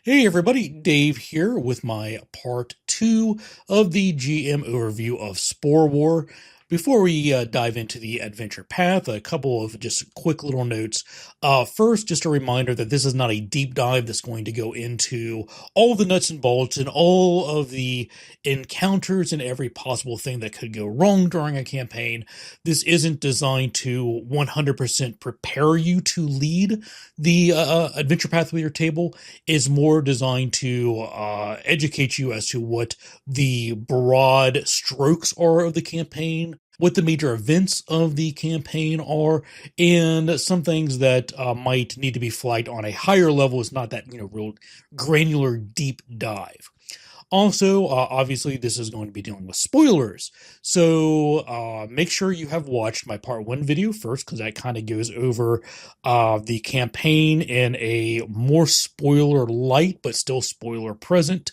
Hey everybody, Dave here with my part two of the GM overview of Spore War. Before we dive into the adventure path, a couple of just quick little notes. First, just a reminder that this is not a deep dive that's going to go into all the nuts and bolts and all of the encounters and every possible thing that could go wrong during a campaign. This isn't designed to 100% prepare you to lead the adventure path with your table. Is more designed to educate you as to what the broad strokes are of the campaign, what the major events of the campaign are, and some things that might need to be flagged on a higher level. Is not that real granular deep dive. Also, obviously, this is going to be dealing with spoilers. So make sure you have watched my part one video first, because that kind of goes over the campaign in a more spoiler light, but still spoiler present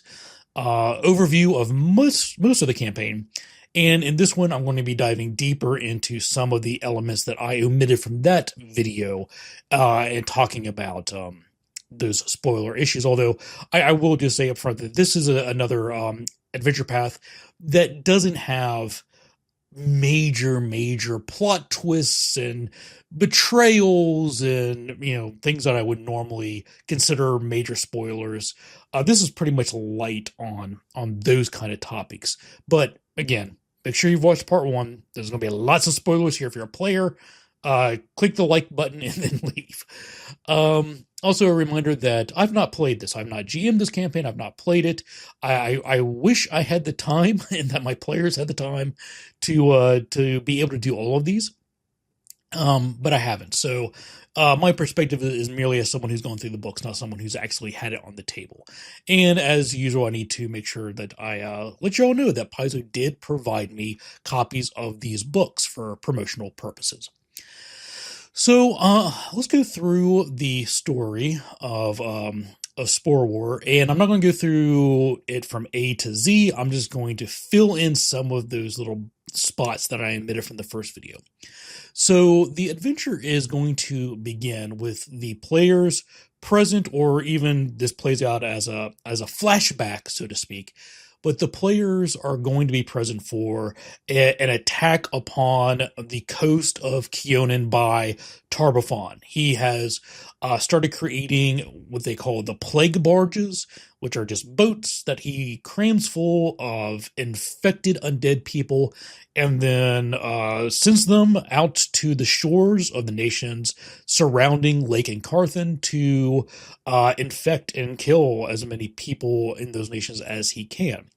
overview of most of the campaign. And in this one, I'm going to be diving deeper into some of the elements that I omitted from that video and talking about those spoiler issues. Although I will just say up front that this is another adventure path that doesn't have major plot twists and betrayals and things that I would normally consider major spoilers. This is pretty much light on those kind of topics. But again, make sure you've watched part one. There's going to be lots of spoilers here if you're a player. Click the like button and then leave. Also, a reminder that I've not played this. I've not GM'd this campaign. I've not played it. I wish I had the time and that my players had the time to be able to do all of these. But I haven't. So my perspective is merely as someone who's gone through the books, not someone who's actually had it on the table. And as usual, I need to make sure that I let you all know that Paizo did provide me copies of these books for promotional purposes. So let's go through the story of Spore War, and I'm not going to go through it from A to Z. I'm just going to fill in some of those little spots that I omitted from the first video. So the adventure is going to begin with the players present, or even this plays out as a flashback, so to speak. But the players are going to be present for an attack upon the coast of Kyonin by Tar-Baphon. He has started creating what they call the plague barges, which are just boats that he crams full of infected undead people and then sends them out to the shores of the nations surrounding Lake Encarthan to infect and kill as many people in those nations as he can.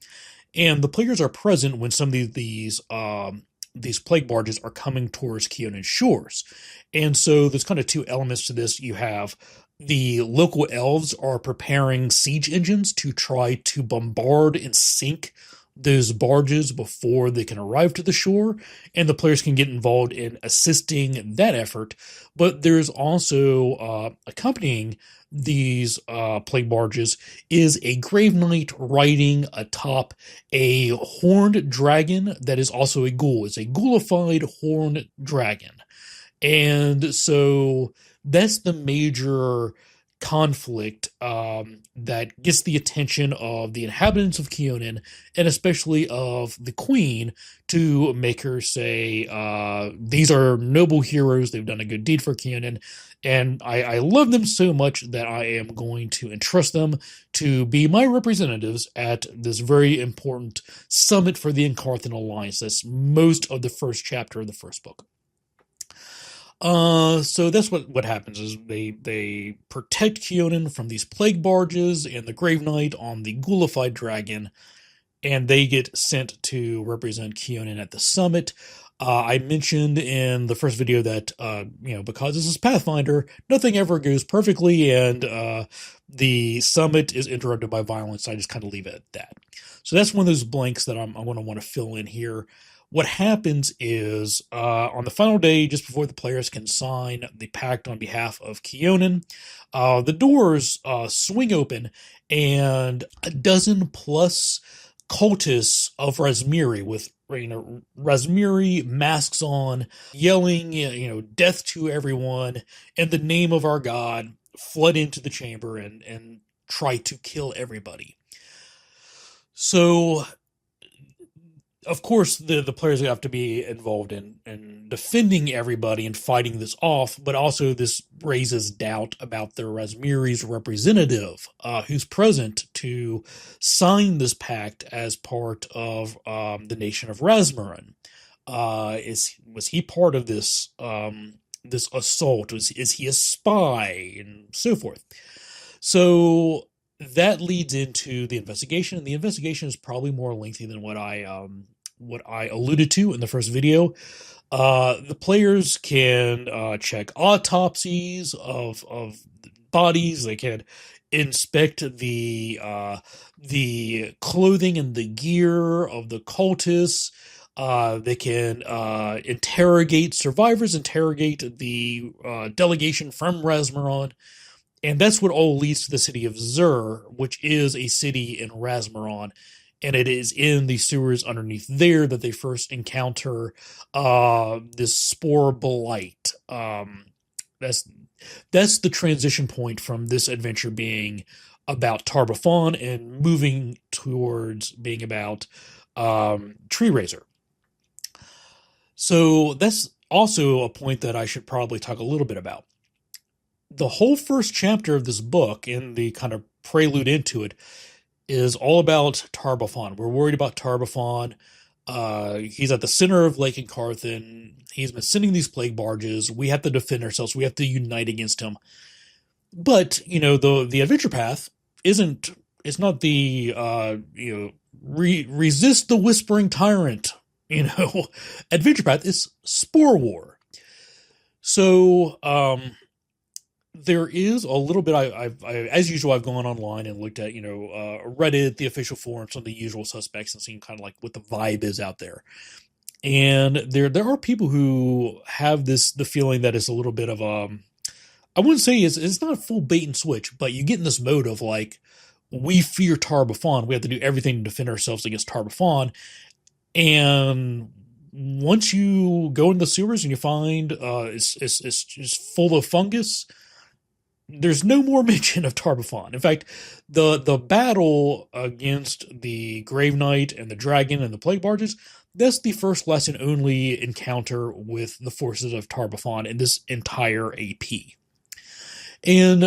And the players are present when some of these plague barges are coming towards Kyonin shores. And so there's kind of two elements to this. You have the local elves are preparing siege engines to try to bombard and sink those barges before they can arrive to the shore, and the players can get involved in assisting that effort. But there's also accompanying these plague barges is a grave knight riding atop a horned dragon that is also a ghoul. It's a ghoulified horned dragon. And so that's the major conflict that gets the attention of the inhabitants of Kyonin, and especially of the queen, to make her say, these are noble heroes, they've done a good deed for Kyonin, and I love them so much that I am going to entrust them to be my representatives at this very important summit for the Encarthan Alliance. That's most of the first chapter of the first book. So that's what happens is they protect Kyonin from these plague barges and the Grave Knight on the ghoulified dragon, and they get sent to represent Kyonin at the summit. I mentioned in the first video that because this is Pathfinder, nothing ever goes perfectly, and the summit is interrupted by violence. I just kind of leave it at that. So that's one of those blanks that I'm going to want to fill in here. What happens is, on the final day, just before the players can sign the pact on behalf of Kyonin, the doors swing open, and a dozen plus cultists of Razmiri with Razmiri masks on, yelling, death to everyone, in the name of our god, flood into the chamber and try to kill everybody. So of course, the players have to be involved in defending everybody and fighting this off, but also this raises doubt about the Razmiri's representative, who's present to sign this pact as part of the nation of Razmarin. Was he part of this this assault? Is he a spy and so forth? So that leads into the investigation, and the investigation is probably more lengthy than what I alluded to in the first video. The players can check autopsies of bodies. They can inspect the clothing and the gear of the cultists. They can interrogate survivors, interrogate the delegation from Razmarin. And that's what all leads to the city of Zur, which is a city in Razmarin. And it is in the sewers underneath there that they first encounter this Spore Blight. That's the transition point from this adventure being about Tar-Baphon and moving towards being about Tree Razor. So that's also a point that I should probably talk a little bit about. The whole first chapter of this book and the kind of prelude into it is all about Tar-Baphon. We're worried about Tar-Baphon. He's at the center of Lake Encarthan. He's been sending these plague barges. We have to defend ourselves. We have to unite against him. But, the adventure path it's not the, resist the whispering tyrant, adventure path. It's Spore War. So, there is a little bit. I as usual, I've gone online and looked at Reddit, the official forums, some of the usual suspects, and seen kind of like what the vibe is out there. And there are people who have the feeling that it's a little bit of I wouldn't say it's not a full bait and switch, but you get in this mode of like, we fear Tar-Baphon, we have to do everything to defend ourselves against Tar-Baphon, and once you go in the sewers and you find it's just full of fungus, there's no more mention of Tar-Baphon. In fact, the battle against the Grave Knight and the Dragon and the Plague Barges, that's the first lesson only encounter with the forces of Tar-Baphon in this entire AP. And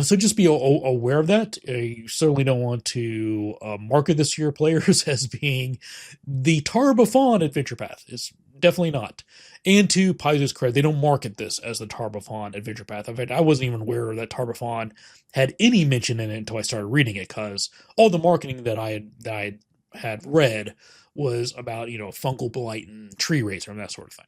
so just be aware of that. You certainly don't want to market this to your players as being the Tar-Baphon adventure path. It's definitely not. And to Paizo's credit, they don't market this as the Tar-Baphon adventure path. In fact, I wasn't even aware that Tar-Baphon had any mention in it until I started reading it, because all the marketing that I had read was about, Fungal, Blight, and Tree Razor and that sort of thing.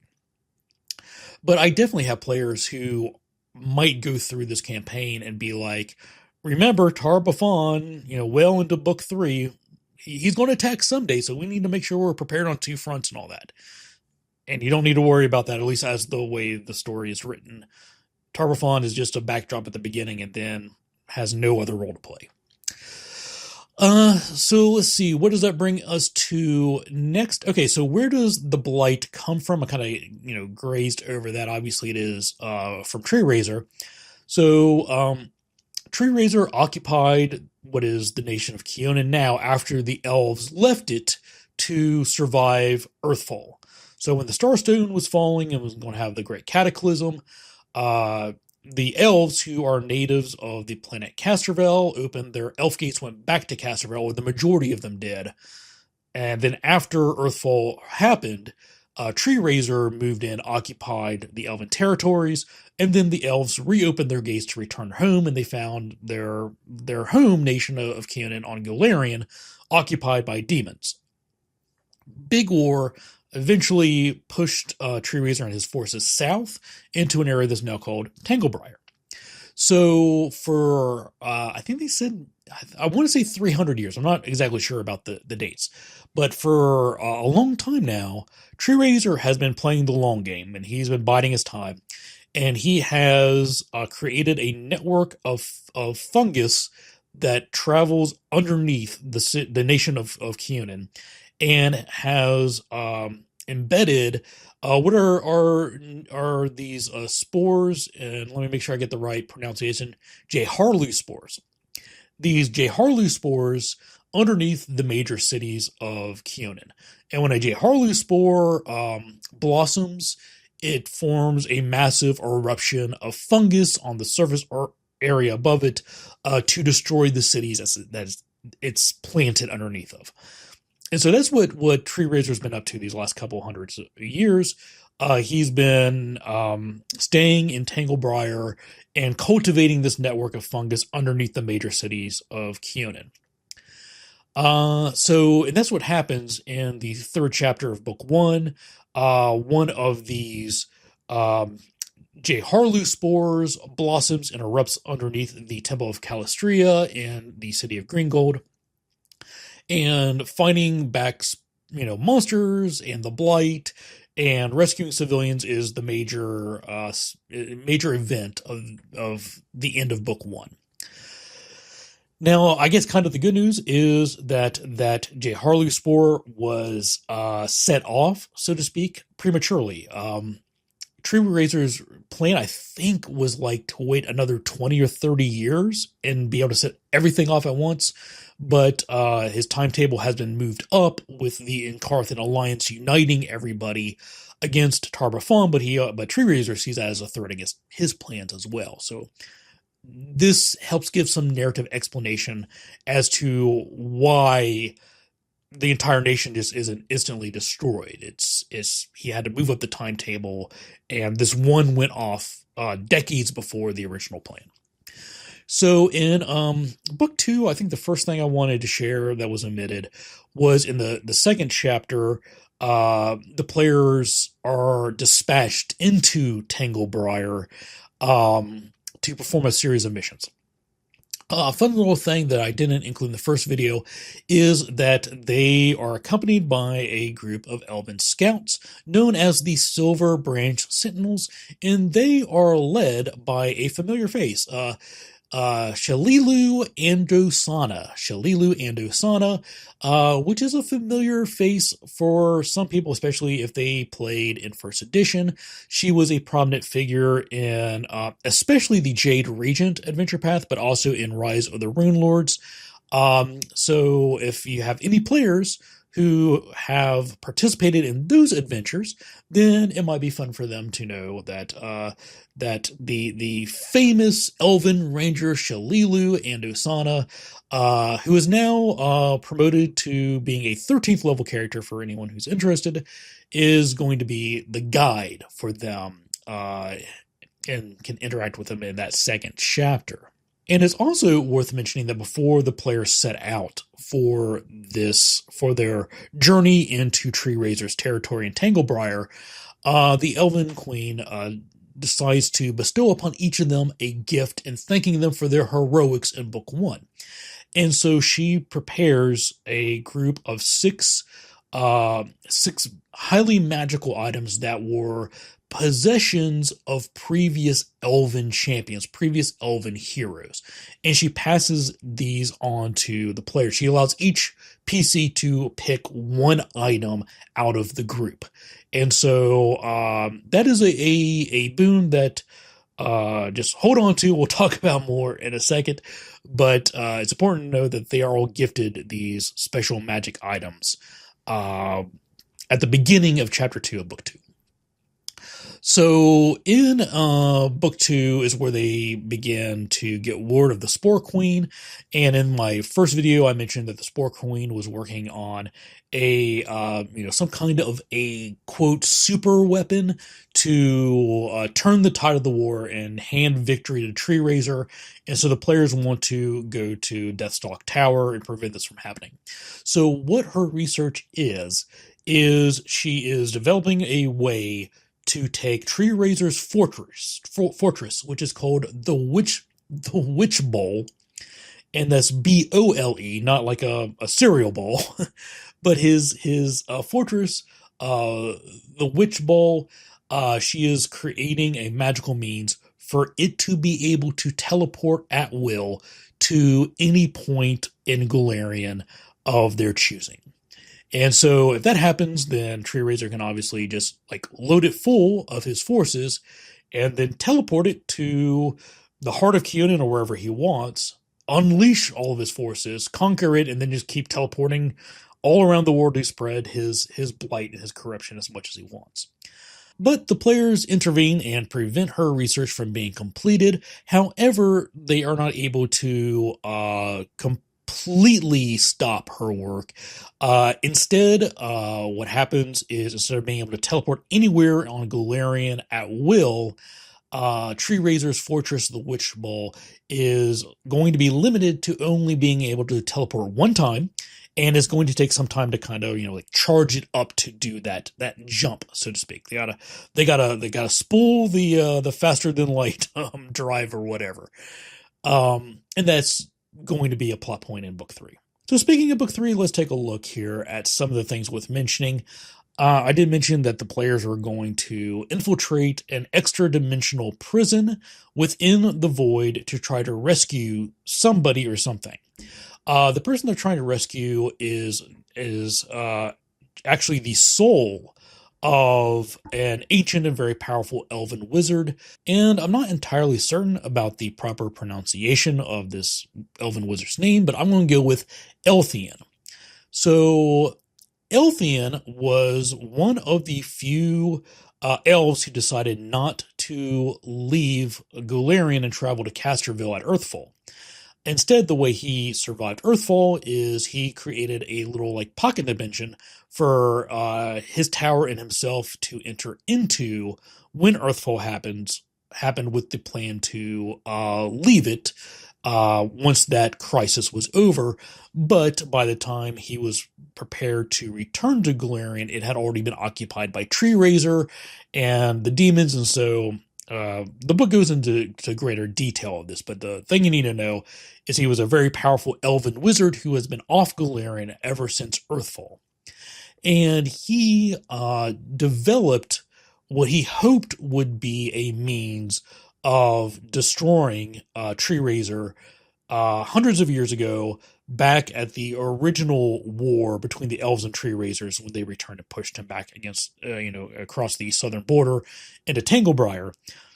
But I definitely have players who might go through this campaign and be like, remember Tar-Baphon, well into book 3, he's going to attack someday, so we need to make sure we're prepared on 2 fronts and all that. And you don't need to worry about that, at least as the way the story is written. Tar-Baphon is just a backdrop at the beginning and then has no other role to play. So let's see, what does that bring us to next? Okay, so where does the Blight come from? I kind of, grazed over that. Obviously it is from Tree Razor. So Tree Razor occupied what is the nation of Kyonin now after the elves left it to survive Earthfall. So when the Starstone was falling and was going to have the Great Cataclysm, the elves, who are natives of the planet Castrovel, opened their elf gates, went back to Castrovel, or the majority of them did. And then after Earthfall happened, Tree Razor moved in, occupied the elven territories, and then the elves reopened their gates to return home, and they found their home nation of Kyonin on Golarion occupied by demons. Big War eventually pushed Tree Razor and his forces south into an area that's now called Tanglebriar. So for, I think they said, I want to say 300 years. I'm not exactly sure about the dates. But for a long time now, Tree Razor has been playing the long game, and he's been biding his time. And he has created a network of fungus that travels underneath the nation of Kyonin, and has embedded what are these spores, and let me make sure I get the right pronunciation, J. Harlu spores. these Jeharlu spores underneath the major cities of Kyonin. And when a Jeharlu spore blossoms, it forms a massive eruption of fungus on the surface or area above it to destroy the cities that it's planted underneath of. And so that's what Tree Razor's been up to these last couple hundreds of years. He's been staying in Tanglebriar and cultivating this network of fungus underneath the major cities of Kyonin. And that's what happens in the third chapter of Book 1. One of these Jeharlu spores blossoms and erupts underneath the Temple of Calistria in the city of Greengold. And fighting back, monsters and the Blight and rescuing civilians is the major event of the end of Book 1. Now, I guess kind of the good news is that Jeharlu spore was set off, so to speak, prematurely. Tree Razor's plan, I think, was like to wait another 20 or 30 years and be able to set everything off at once. But his timetable has been moved up with the Encarthan Alliance uniting everybody against Tar-Baphon, but Tree Razor sees that as a threat against his plans as well. So this helps give some narrative explanation as to why the entire nation just isn't instantly destroyed. It's he had to move up the timetable, and this one went off decades before the original plan. So in Book 2, I think the first thing I wanted to share that was omitted was in the second chapter. The players are dispatched into Tanglebriar to perform a series of missions. A fun little thing that I didn't include in the first video is that they are accompanied by a group of elven scouts known as the Silver Branch Sentinels, and they are led by a familiar face, Shalilu Andosana. Which is a familiar face for some people, especially if they played in first edition. She was a prominent figure in especially the Jade Regent adventure path, but also in Rise of the Rune Lords. So if you have any players who have participated in those adventures, then it might be fun for them to know that that the famous elven ranger Shalilu Andosana, who is now promoted to being a 13th level character for anyone who's interested, is going to be the guide for them and can interact with them in that second chapter. And it's also worth mentioning that before the players set out for their journey into Tree Razor's territory in Tanglebriar, the Elven Queen decides to bestow upon each of them a gift in thanking them for their heroics in Book 1. And so she prepares a group of six highly magical items that were possessions of previous elven champions, previous elven heroes. And she passes these on to the players. She allows each PC to pick one item out of the group. And so that is a boon that just hold on to. We'll talk about more in a second. But it's important to know that they are all gifted these special magic items at the beginning of Chapter 2 of Book 2. So in Book 2 is where they begin to get word of the Spore Queen. And in my first video, I mentioned that the Spore Queen was working on some kind of a, quote, super weapon to turn the tide of the war and hand victory to Tree Razor. And so the players want to go to Deathstalk Tower and prevent this from happening. So what her research is she is developing a way to take Tree Razor's fortress, which is called the Witch Bowl, and that's BOLE, not like a cereal bowl, but his fortress, the Witch Bowl. She is creating a magical means for it to be able to teleport at will to any point in Golarion of their choosing. And so if that happens, then Tree Razor can obviously just load it full of his forces and then teleport it to the heart of Kyonin or wherever he wants unleash all of his forces, conquer it, and then just keep teleporting all around the world to spread his blight and his corruption as much as he wants. But the players intervene and prevent her research from being completed. However, they are not able to completely stop her work. Instead, what happens is instead of being able to teleport anywhere on Golarion at will, Tree Razor's Fortress, the Witch Ball, is going to be limited to only being able to teleport one time, and it's going to take some time to kind of like charge it up to do that jump, so to speak. They gotta spool the faster than light drive or whatever, and that's going to be a plot point in book 3. So speaking of book 3, let's take a look here at some of the things worth mentioning. I did mention that the players are going to infiltrate an extra-dimensional prison within the void to try to rescue somebody or something. The person they're trying to rescue is actually the soul of an ancient and very powerful elven wizard, and I'm not entirely certain about the proper pronunciation of this elven wizard's name, but I'm going to go with Elthian. So Elthian was one of the few elves who decided not to leave Golarion and travel to Casterville at Earthfall. Instead, the way he survived Earthfall is he created a little pocket dimension for his tower and himself to enter into when Earthfall happened with the plan to leave it once that crisis was over. But by the time he was prepared to return to Golarion, it had already been occupied by Tree Razor and the demons, and so the book goes into greater detail of this, but the thing you need to know is he was a very powerful elven wizard who has been off Golarion ever since Earthfall. And he developed what he hoped would be a means of destroying Tree Razor hundreds of years ago, back at the original war between the elves and Tree Razors when they returned and pushed him back against, across the southern border into Tanglebriar.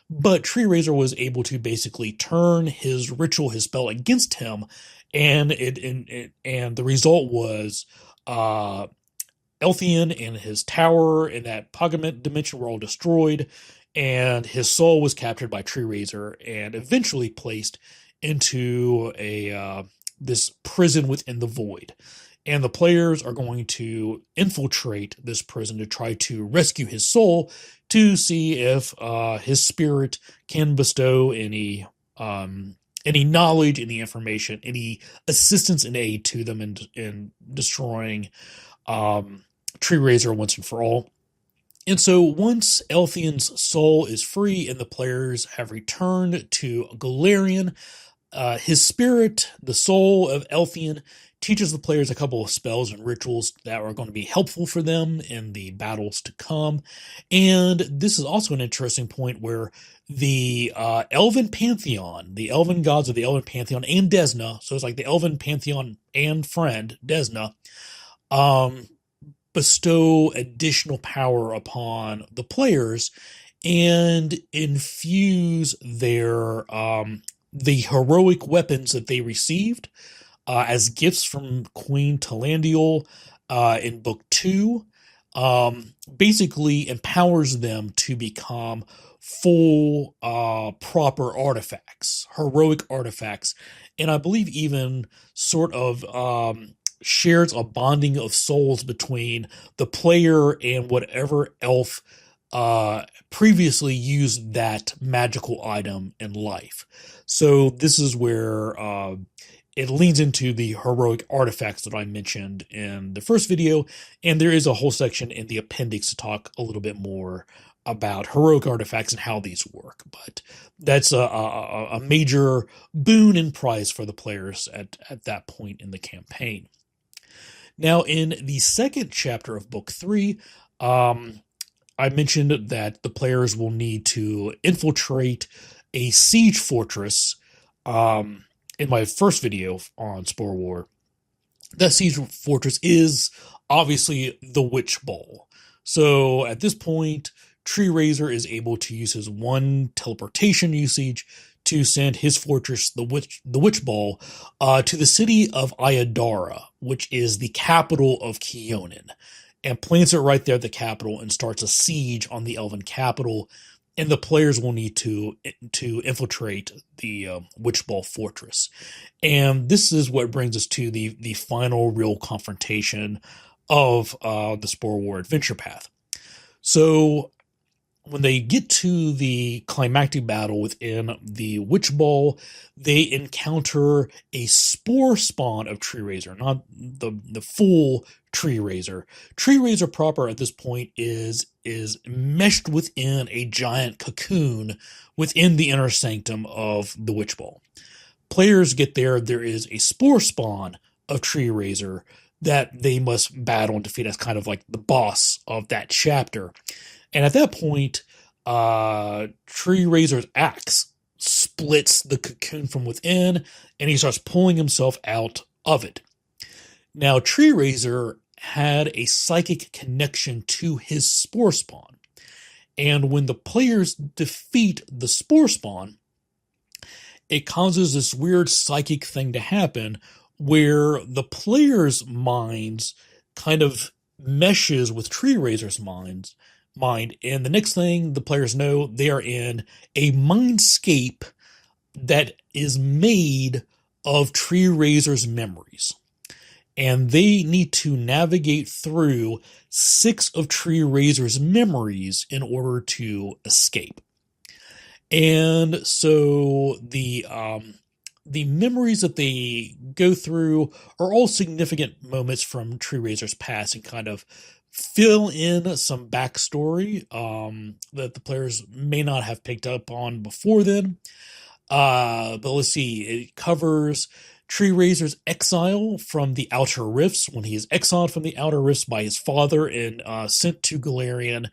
But Tree Razor was able to basically turn his ritual, his spell against him, and the result was Elthian and his tower in that pocket dimension were all destroyed, and his soul was captured by Tree Razor and eventually placed into this prison within the void. And the players are going to infiltrate this prison to try to rescue his soul to see if his spirit can bestow any knowledge, any information, any assistance and aid to them in destroying Tree Razor once and for all. And so once Elthian's soul is free and the players have returned to Golarion, his spirit, the soul of Elthian, teaches the players a couple of spells and rituals that are going to be helpful for them in the battles to come. And this is also an interesting point where the Elven Pantheon, the Elven gods of the Elven Pantheon, and Desna, so it's like the Elven Pantheon and friend, Desna, bestow additional power upon the players and infuse their the heroic weapons that they received as gifts from Queen Talandiel in Book 2, basically empowers them to become full, proper artifacts, heroic artifacts, and I believe even sort of shares a bonding of souls between the player and whatever elf previously used that magical item in life. So this is where it leans into the heroic artifacts that I mentioned in the first video, and there is a whole section in the appendix to talk a little bit more about heroic artifacts and how these work. But that's a major boon and prize for the players at that point in the campaign. Now, in the second chapter of Book 3, I mentioned that the players will need to infiltrate a siege fortress in my first video on Spore War. That siege fortress is obviously the Witch Bowl. So at this point, Tree Razor is able to use his one teleportation usage to send his fortress, the Witch Ball, to the city of Ayadara, which is the capital of Kyonin, and plants it right there at the capital and starts a siege on the Elven capital. And the players will need to infiltrate the Witch Ball fortress. And this is what brings us to the final real confrontation of the Spore War Adventure Path. So when they get to the climactic battle within the Witch Ball, they encounter a spore spawn of Tree Razor, not the full Tree Razor. Tree Razor proper at this point is meshed within a giant cocoon within the inner sanctum of the Witch Ball. Players get there is a spore spawn of Tree Razor that they must battle and defeat as kind of like the boss of that chapter. And at that point, Tree Razor's axe splits the cocoon from within, and he starts pulling himself out of it. Now, Tree Razor had a psychic connection to his spore spawn, and when the players defeat the spore spawn, it causes this weird psychic thing to happen where the players' minds kind of meshes with Tree Razor's mind, and the next thing the players know, they are in a mindscape that is made of Tree Razor's memories. And they need to navigate through 6 of Tree Razor's memories in order to escape. And so the memories that they go through are all significant moments from Tree Razor's past and kind of fill in some backstory that the players may not have picked up on before then. But let's see, it covers Tree Razor's exile from the Outer Rifts, when he is exiled from the Outer Rifts by his father and sent to Golarion.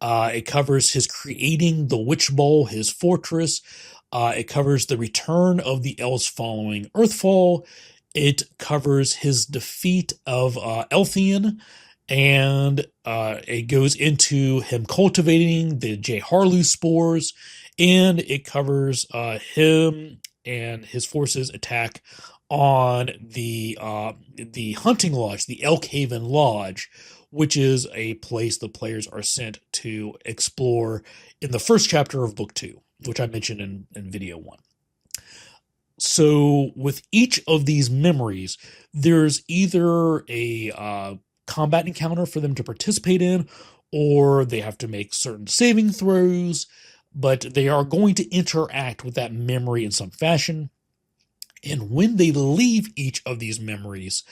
It covers his creating the Witch Ball, his fortress. It covers the return of the elves following Earthfall. It covers his defeat of Elthian, and it goes into him cultivating the J. Harlu spores, and it covers him and his forces' attack on the hunting lodge, the Elkhaven Lodge, which is a place the players are sent to explore in the first chapter of Book 2, which I mentioned in Video 1. So with each of these memories, there's either a combat encounter for them to participate in, or they have to make certain saving throws, but they are going to interact with that memory in some fashion. And when they leave each of these memories,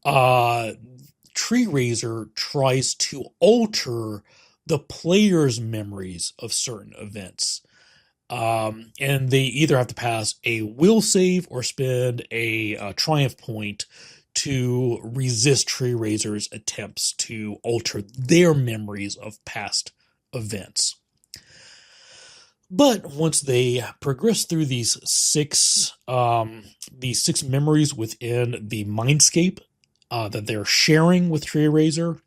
Tree Razor tries to alter the player's memories of certain events. And they either have to pass a will save or spend a triumph point to resist Tree Razor's attempts to alter their memories of past events. But once they progress through these six memories within the mindscape that they're sharing with Tree Razor,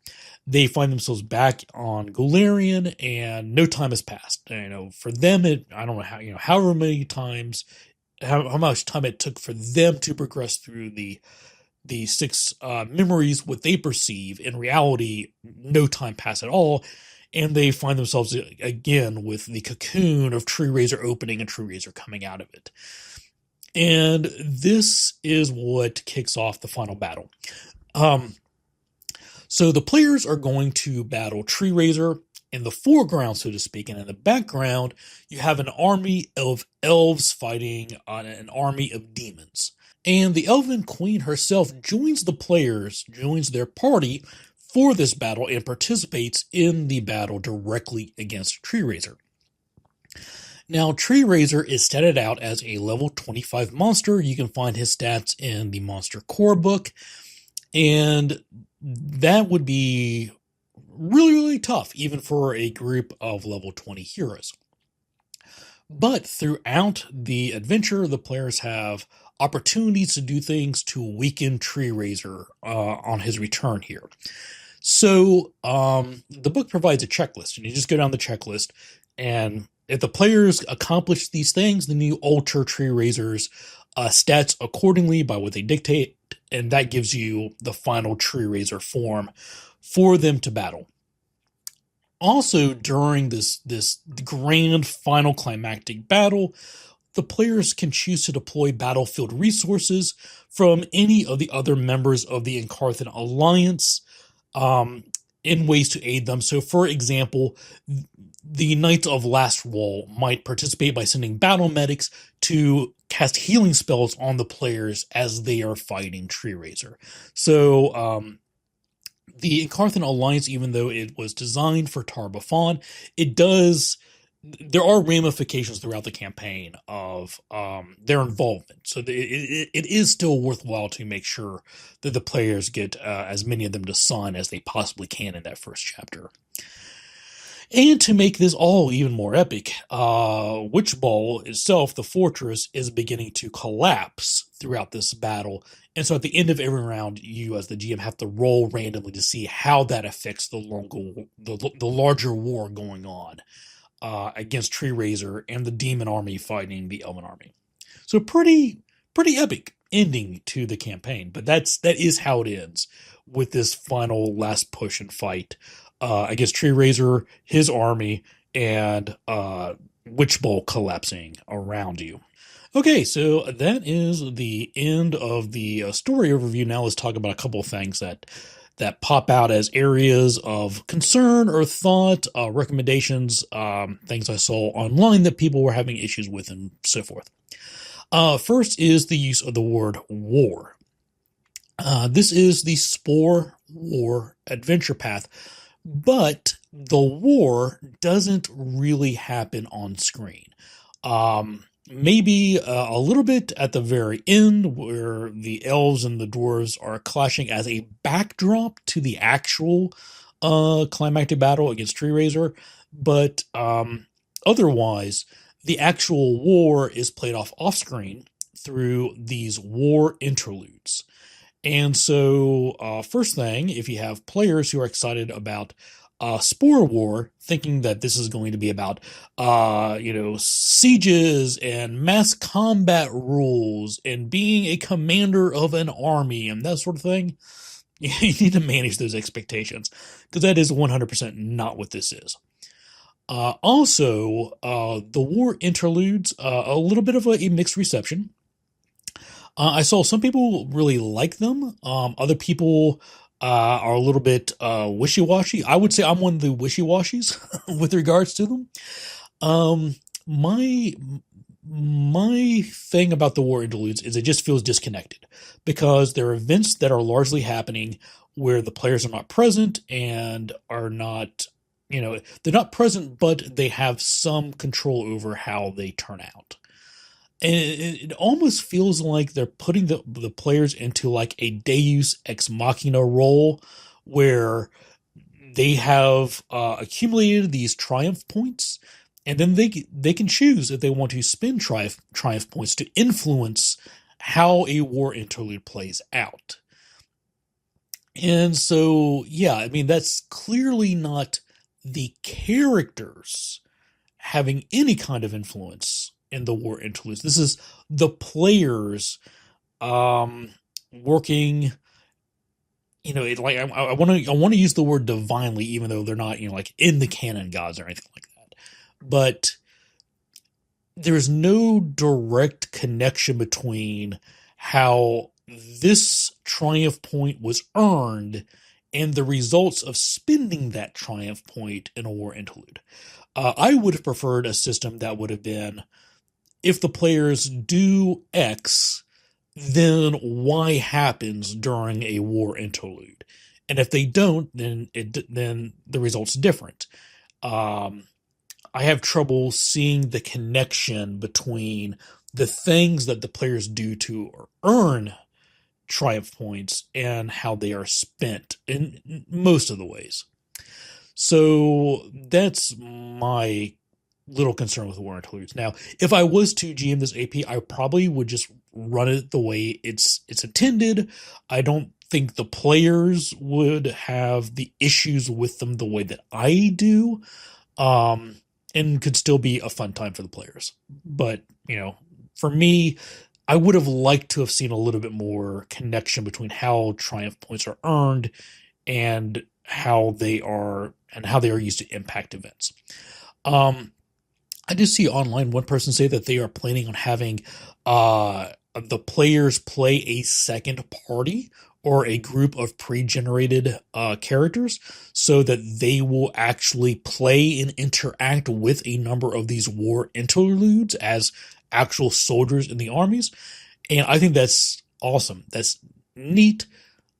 they find themselves back on Golarion, and no time has passed. For them, I don't know how, however many times, how much time it took for them to progress through the 6 memories, what they perceive. In reality, no time passed at all, and they find themselves again with the cocoon of Tree Razor opening and Tree Razor coming out of it. And this is what kicks off the final battle. So the players are going to battle Tree Razor in the foreground, so to speak, and in the background, you have an army of elves fighting an army of demons. And the Elven Queen herself joins the players, joins their party for this battle, and participates in the battle directly against Tree Razor. Now, Tree Razor is statted out as a level 25 monster. You can find his stats in the Monster Core book, and that would be really, really tough, even for a group of level 20 heroes. But throughout the adventure, the players have opportunities to do things to weaken Tree Razor on his return here. So the book provides a checklist, and you just go down the checklist, and If the players accomplish these things, then you alter Tree Razor's stats accordingly by what they dictate, and that gives you the final Tree Razor form for them to battle. Also, during this grand final climactic battle, the players can choose to deploy battlefield resources from any of the other members of the Encarthan Alliance in ways to aid them. So, for example, the Knights of Last Wall might participate by sending battle medics to cast healing spells on the players as they are fighting Tree Razor. So, the Encarthan Alliance, even though it was designed for Tar-Baphon, there are ramifications throughout the campaign of their involvement. So it is still worthwhile to make sure that the players get as many of them to Sun as they possibly can in that first chapter. And to make this all even more epic, Witchball itself, the fortress, is beginning to collapse throughout this battle. And so at the end of every round, you as the GM have to roll randomly to see how that affects the larger war going on against Tree Razor and the Demon Army fighting the Elven Army. So pretty epic ending to the campaign. But that is how it ends with this final last push and fight against Tree Razor, his army, and Witchball collapsing around you. Okay, so that is the end of the story overview. Now let's talk about a couple of things that pop out as areas of concern or thought, recommendations, things I saw online that people were having issues with, and so forth. First is the use of the word war. This is the Spore War Adventure Path, but the war doesn't really happen on screen. Maybe a little bit at the very end where the elves and the dwarves are clashing as a backdrop to the actual climactic battle against Tree Razor, but otherwise the actual war is played off screen through these war interludes. And so first thing, if you have players who are excited about Spore War, thinking that this is going to be about, sieges and mass combat rules and being a commander of an army and that sort of thing, you need to manage those expectations, because that is 100% not what this is. Also, the War Interludes, a little bit of a mixed reception. I saw some people really like them. Other people are a little bit wishy-washy. I would say I'm one of the wishy-washies with regards to them. My thing about the War Interludes is it just feels disconnected, because there are events that are largely happening where the players are not present and are not, they're not present, but they have some control over how they turn out. And it almost feels like they're putting the players into like a Deus Ex Machina role, where they have accumulated these triumph points, and then they can choose if they want to spend triumph points to influence how a war interlude plays out. And so, yeah, I mean, that's clearly not the characters having any kind of influence in the war interludes. This is the players working. I want to use the word divinely, even though they're not, like in the canon gods or anything like that. But there's no direct connection between how this triumph point was earned and the results of spending that triumph point in a war interlude. I would have preferred a system that would have been, if the players do X, then Y happens during a war interlude, and if they don't, then the result's different. I have trouble seeing the connection between the things that the players do to earn triumph points and how they are spent in most of the ways. So that's my little concern with War Interludes. Now, if I was to GM this AP, I probably would just run it the way it's intended. I don't think the players would have the issues with them the way that I do. and could still be a fun time for the players. But, for me, I would have liked to have seen a little bit more connection between how triumph points are earned and how they are used to impact events. Um, I did see online one person say that they are planning on having the players play a second party or a group of pre-generated characters so that they will actually play and interact with a number of these war interludes as actual soldiers in the armies. And I think that's awesome. That's neat.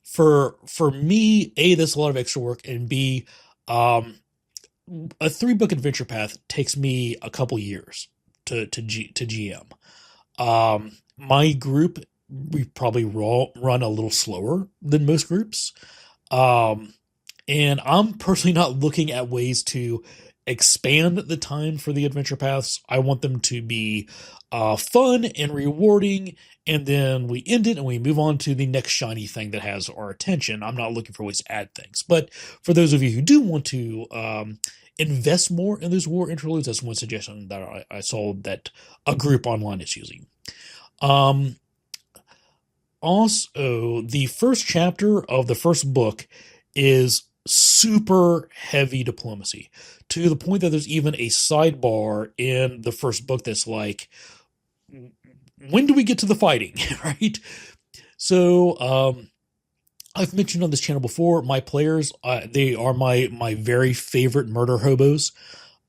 For me, A, that's a lot of extra work, and B, um, a 3-book adventure path takes me a couple years to GM. My group, we probably run a little slower than most groups. Um, and I'm personally not looking at ways to expand the time for the adventure paths. I want them to be fun and rewarding, and then we end it and we move on to the next shiny thing that has our attention. I'm not looking for ways to add things. But for those of you who do want to invest more in those war interludes, that's one suggestion that I saw that a group online is using. Um, Also, the first chapter of the first book is super heavy diplomacy to the point that there's even a sidebar in the first book that's like, when do we get to the fighting? Right? So, I've mentioned on this channel before, my players, they are my very favorite murder hobos.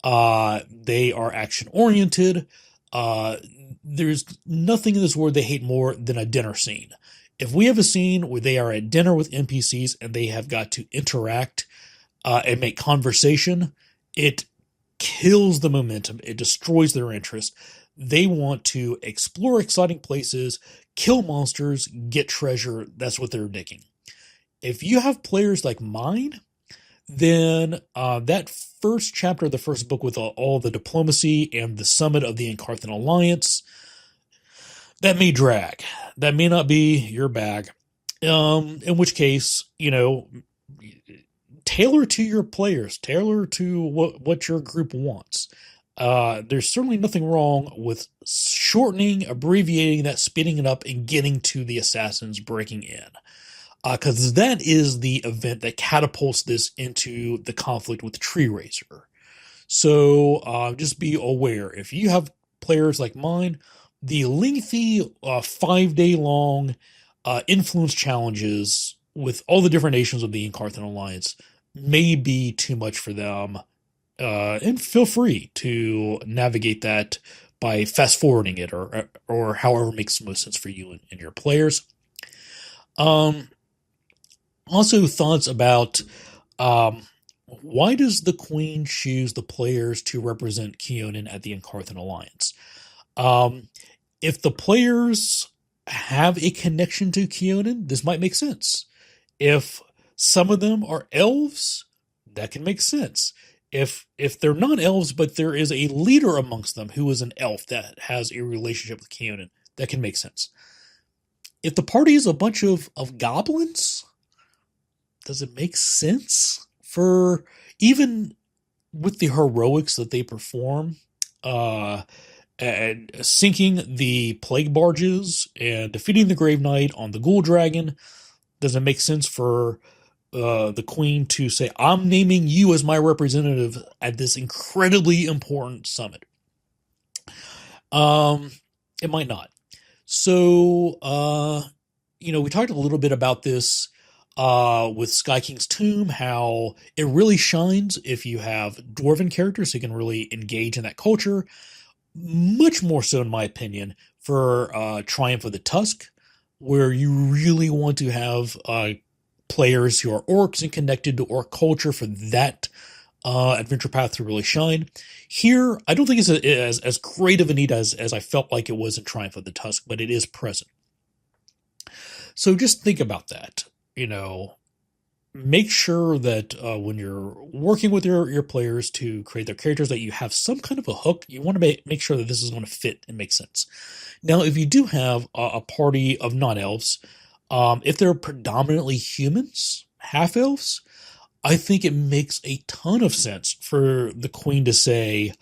They are action oriented. There's nothing in this world they hate more than a dinner scene. If we have a scene where they are at dinner with NPCs and they have got to interact and make conversation, it kills the momentum. It destroys their interest. They want to explore exciting places, kill monsters, get treasure. That's what they're digging. If you have players like mine, then that first chapter of the first book with all the diplomacy and the summit of the Encarthan alliance, that may drag. That may not be your bag. In which case, tailor to your players, tailor to what your group wants. There's certainly nothing wrong with shortening, abbreviating that, speeding it up, and getting to the assassins breaking in. Because that is the event that catapults this into the conflict with Tree Razor. So just be aware. If you have players like mine, the lengthy 5-day long influence challenges with all the different nations of the Encarthan Alliance may be too much for them. And feel free to navigate that by fast forwarding it or however makes the most sense for you and your players. Also, thoughts about why does the Queen choose the players to represent Kyonin at the Encarthan Alliance? If the players have a connection to Kyonin, this might make sense. If some of them are elves, that can make sense. If they're not elves, but there is a leader amongst them who is an elf that has a relationship with Kyonin, that can make sense. If the party is a bunch of goblins, does it make sense for, even with the heroics that they perform, and sinking the plague barges and defeating the Grave Knight on the Ghoul Dragon, does it make sense for the Queen to say, I'm naming you as my representative at this incredibly important summit? It might not. So, we talked a little bit about this with Sky King's Tomb, how it really shines if you have dwarven characters who can really engage in that culture. Much more so, in my opinion, for Triumph of the Tusk, where you really want to have players who are orcs and connected to orc culture for that adventure path to really shine. Here, I don't think it's as great of a need as I felt like it was in Triumph of the Tusk, but it is present. So just think about that. Make sure that when you're working with your players to create their characters, that you have some kind of a hook. You want to make sure that this is going to fit and make sense. Now, if you do have a party of non-elves, if they're predominantly humans, half-elves, I think it makes a ton of sense for the Queen to say,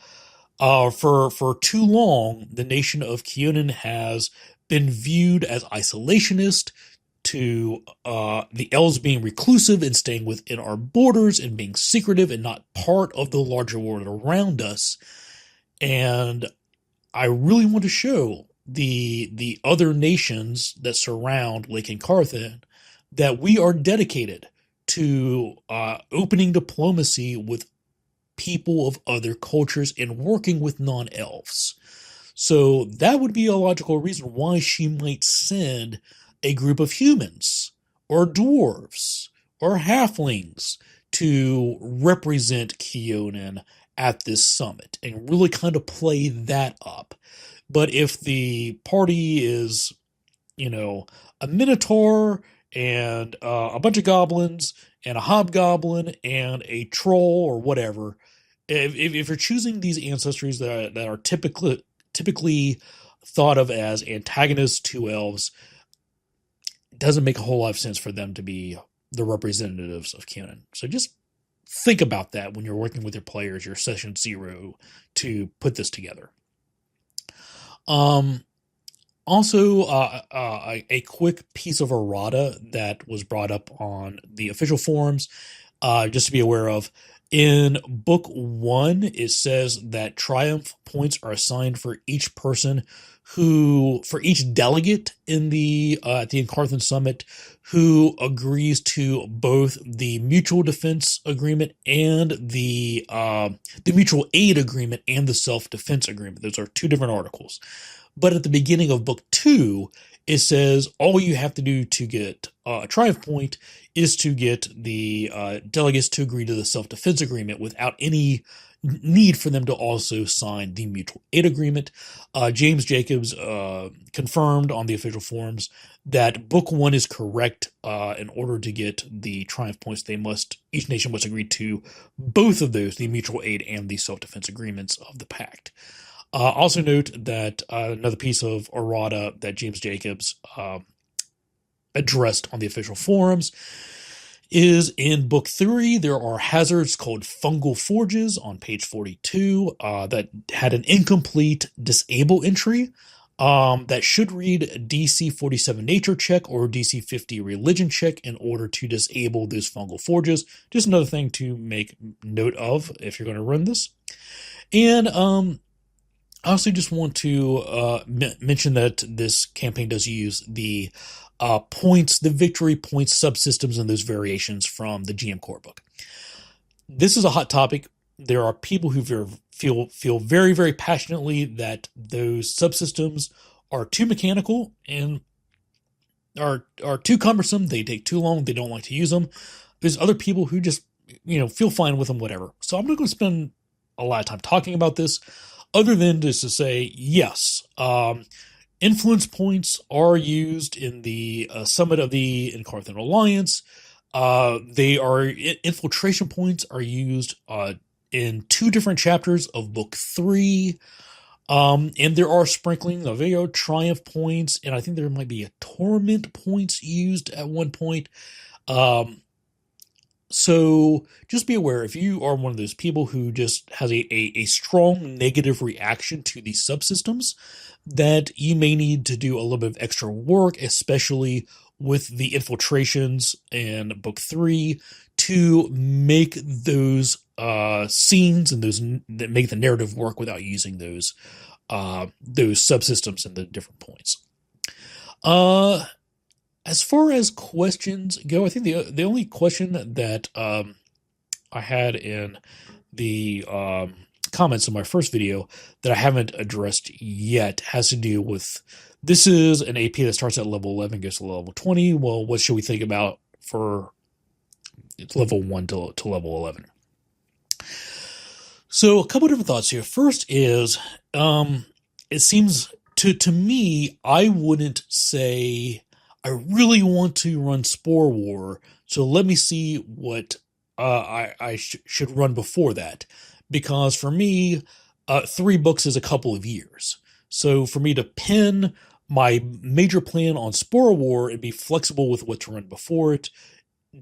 for too long, the nation of Kyonin has been viewed as isolationist, to the elves being reclusive and staying within our borders and being secretive and not part of the larger world around us. And I really want to show the other nations that surround Lake Encarthan that we are dedicated to opening diplomacy with people of other cultures and working with non-elves. So that would be a logical reason why she might send a group of humans or dwarves or halflings to represent Kyonin at this summit and really kind of play that up. But if the party is, a minotaur and a bunch of goblins and a hobgoblin and a troll or whatever, if you're choosing these ancestries that are typically thought of as antagonists to elves, it doesn't make a whole lot of sense for them to be the representatives of Kyonin. So just think about that when you're working with your players, your session zero, to put this together. Also, a quick piece of errata that was brought up on the official forums, just to be aware of. In book 1, it says that triumph points are assigned for each person for each delegate in at the Encarthan Summit who agrees to both the mutual defense agreement and the mutual aid agreement and the self-defense agreement. Those are two different articles. But at the beginning of book 2, it says all you have to do to get a triumph point is to get the delegates to agree to the self-defense agreement without any need for them to also sign the mutual aid agreement. James Jacobs confirmed on the official forums that book 1 is correct. In order to get the triumph points, each nation must agree to both of those, the mutual aid and the self-defense agreements of the pact. Also note that another piece of errata that James Jacobs addressed on the official forums is in book 3, there are hazards called fungal forges on page 42 that had an incomplete disable entry that should read DC 47 nature check or DC 50 religion check in order to disable those fungal forges. Just another thing to make note of if you're going to run this. And I also just want to mention that this campaign does use the the victory points, subsystems, and those variations from the GM core book. This is a hot topic. There are people who feel very, very passionately that those subsystems are too mechanical and are too cumbersome. They take too long. They don't like to use them. There's other people who just feel fine with them, whatever. So I'm not going to spend a lot of time talking about this, other than just to say, yes, influence points are used in the summit of the Encarthan Alliance. Infiltration points are used in 2 different chapters of book 3. And there are sprinkling of triumph points, and I think there might be a torment points used at one point. So just be aware, if you are one of those people who just has a strong negative reaction to these subsystems, that you may need to do a little bit of extra work, especially with the infiltrations in book 3, to make those scenes and those that make the narrative work without using those subsystems and the different points. As far as questions go, I think the only question that I had in the comments in my first video that I haven't addressed yet has to do with, this is an AP that starts at level 11, goes to level 20. Well, what should we think about for level 1 to level 11? So a couple different thoughts here. First is, it seems to me, I wouldn't say I really want to run Spore War, so let me see what I should run before that. Because for me, 3 books is a couple of years. So for me to pin my major plan on Spore War and be flexible with what to run before it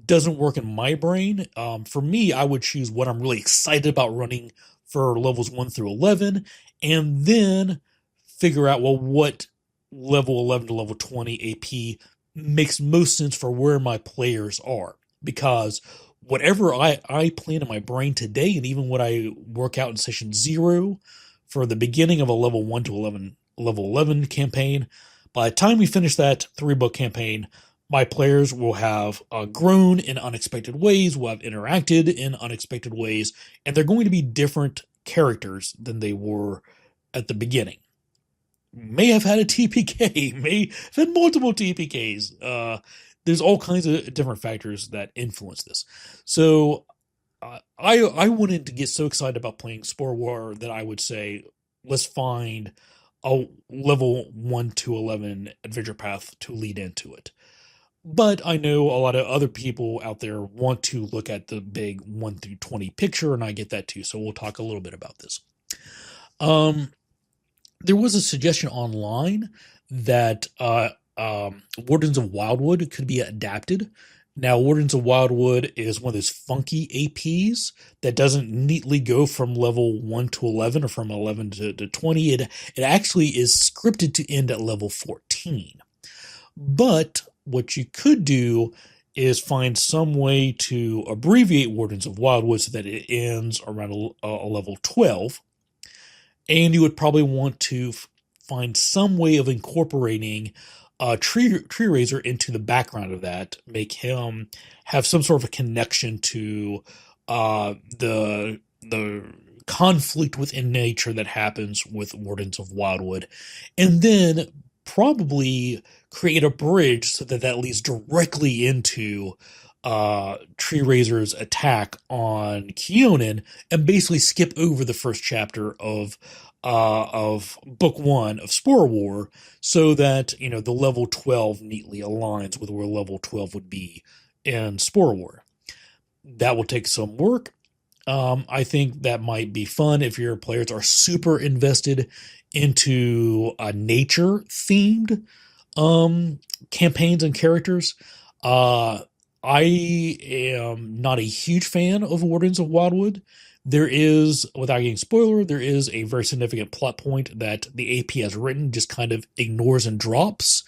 doesn't work in my brain. For me, I would choose what I'm really excited about running for levels 1 through 11, and then figure out, well, what level 11 to level 20 AP makes most sense for where my players are. Because whatever I plan in my brain today, and even what I work out in session 0 for the beginning of a level 1 to 11, level 11 campaign, by the time we finish that 3-book campaign, my players will have grown in unexpected ways, will have interacted in unexpected ways, and they're going to be different characters than they were at the beginning. May have had a TPK, may have had multiple TPKs. There's all kinds of different factors that influence this. So I wanted to get so excited about playing Spore War that I would say, let's find a level 1 to 11 adventure path to lead into it. But I know a lot of other people out there want to look at the big 1 through 20 picture, and I get that too. So we'll talk a little bit about this. There was a suggestion online that Wardens of Wildwood could be adapted. Now, Wardens of Wildwood is one of those funky APs that doesn't neatly go from level 1 to 11 or from 11 to 20. It actually is scripted to end at level 14. But what you could do is find some way to abbreviate Wardens of Wildwood so that it ends around a level 12. And you would probably want to find some way of incorporating Tree Razor into the background of that, make him have some sort of a connection to the conflict within nature that happens with Wardens of Wildwood, and then probably create a bridge so that that leads directly into Tree Razor's attack on Kyonin, and basically skip over the first chapter of book 1 of Spore War, so that the level 12 neatly aligns with where level 12 would be in Spore War. That will take some work. I think that might be fun if your players are super invested into nature themed campaigns and characters. I am not a huge fan of Wardens of Wildwood. There is, without getting spoiler, there is a very significant plot point that the AP has written just kind of ignores and drops,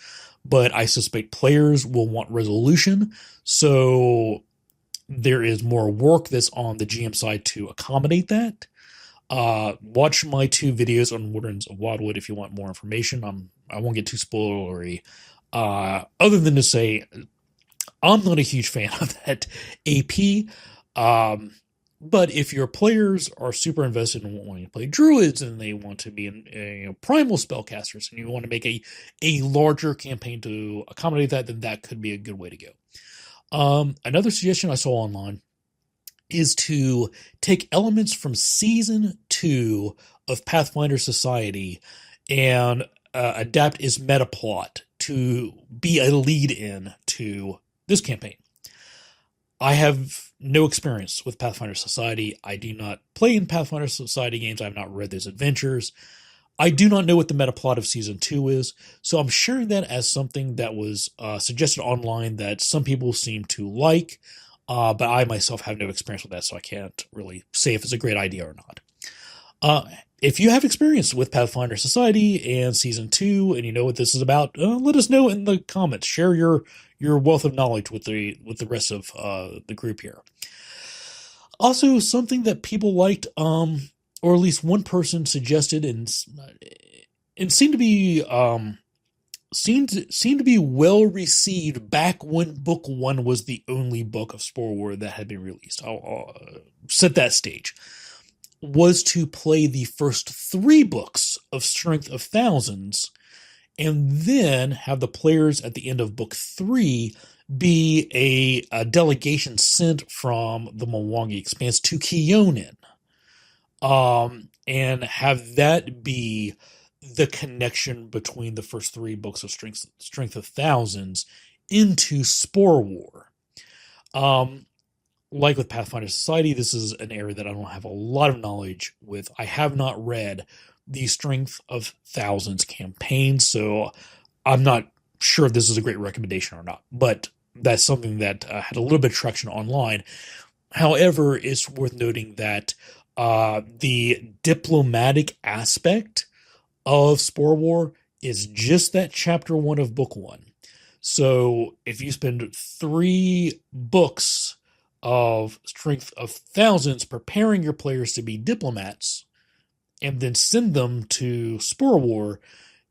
but I suspect players will want resolution, so there is more work that's on the GM side to accommodate that. Watch my 2 videos on Wardens of Wildwood if you want more information. I won't get too spoilery. Other than to say, I'm not a huge fan of that AP. But if your players are super invested in wanting to play druids and they want to be primal spellcasters and you want to make a larger campaign to accommodate that, then that could be a good way to go. Another suggestion I saw online is to take elements from season 2 of Pathfinder Society and adapt its meta plot to be a lead in to this campaign. I have no experience with Pathfinder Society. I do not play in Pathfinder Society games. I have not read those adventures. I do not know what the meta plot of Season 2 is, so I'm sharing that as something that was suggested online that some people seem to like, but I myself have no experience with that, so I can't really say if it's a great idea or not. If you have experience with Pathfinder Society and Season 2 and you know what this is about, let us know in the comments. Share your wealth of knowledge with the rest of the group here. Also, something that people liked, or at least one person suggested, and seemed to be seemed to be well received back when book 1 was the only book of Spore War that had been released. I'll set that stage. Was to play the first 3 books of Strength of Thousands, and then have the players at the end of book 3 be a delegation sent from the Mwangi Expanse to Kyonin, and have that be the connection between the first 3 books of Strength of Thousands into Spore War. Like with Pathfinder Society, this is an area that I don't have a lot of knowledge with. I have not read the Strength of Thousands campaign, so I'm not sure if this is a great recommendation or not. But that's something that had a little bit of traction online. However, it's worth noting that the diplomatic aspect of Spore War is just that chapter one of book one. So if you spend 3 books of Strength of Thousands preparing your players to be diplomats and then send them to Spore War,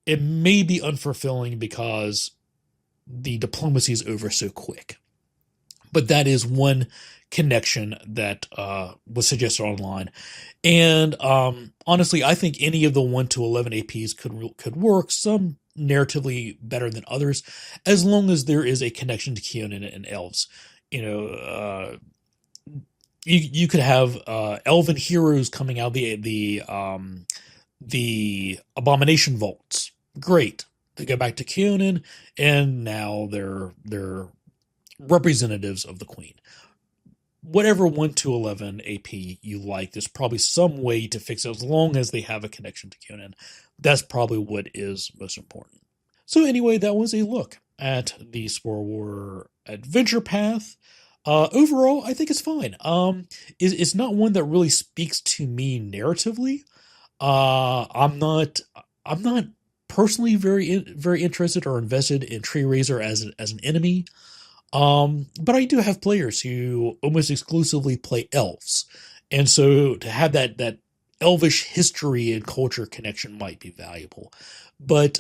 it may be unfulfilling because the diplomacy is over so quick. But that is one connection that was suggested online. And honestly, I think any of the 1 to 11 APs could work, some narratively better than others, as long as there is a connection to Kyonin and elves. You could have elven heroes coming out the abomination vaults. Great. They go back to Kyonin, and now they're representatives of the queen. Whatever 1 to 11 AP you like, there's probably some way to fix it as long as they have a connection to Kyonin. That's probably what is most important. So anyway, that was a look at the Spore War Adventure Path. Overall, I think it's fine. It's not one that really speaks to me narratively. I'm not personally very interested or invested in Tree Razor as an enemy. But I do have players who almost exclusively play elves, and so to have that elvish history and culture connection might be valuable. But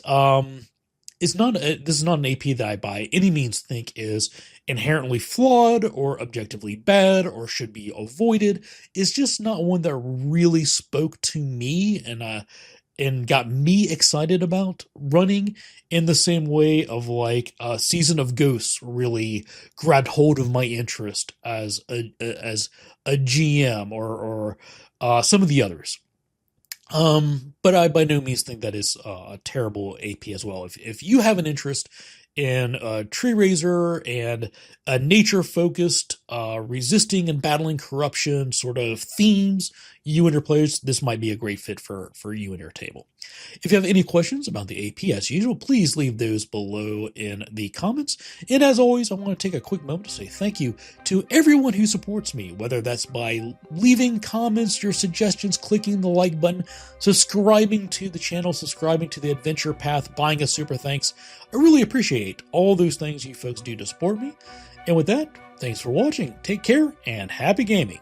this is not an AP that I by any means think is inherently flawed or objectively bad or should be avoided. It's just not one that really spoke to me and got me excited about running in the same way of like Season of Ghosts really grabbed hold of my interest as a GM or some of the others. But I by no means think that is a terrible AP as well. If you have an interest in Tree Razor and a nature-focused, resisting and battling corruption sort of themes, you and your players, this might be a great fit for you and your table. If you have any questions about the AP, as usual, please leave those below in the comments. And as always, I want to take a quick moment to say thank you to everyone who supports me, whether that's by leaving comments, your suggestions, clicking the like button, subscribing to the channel, subscribing to the Adventure Path, buying a super thanks. I really appreciate all those things you folks do to support me. And with that, thanks for watching, take care, and happy gaming.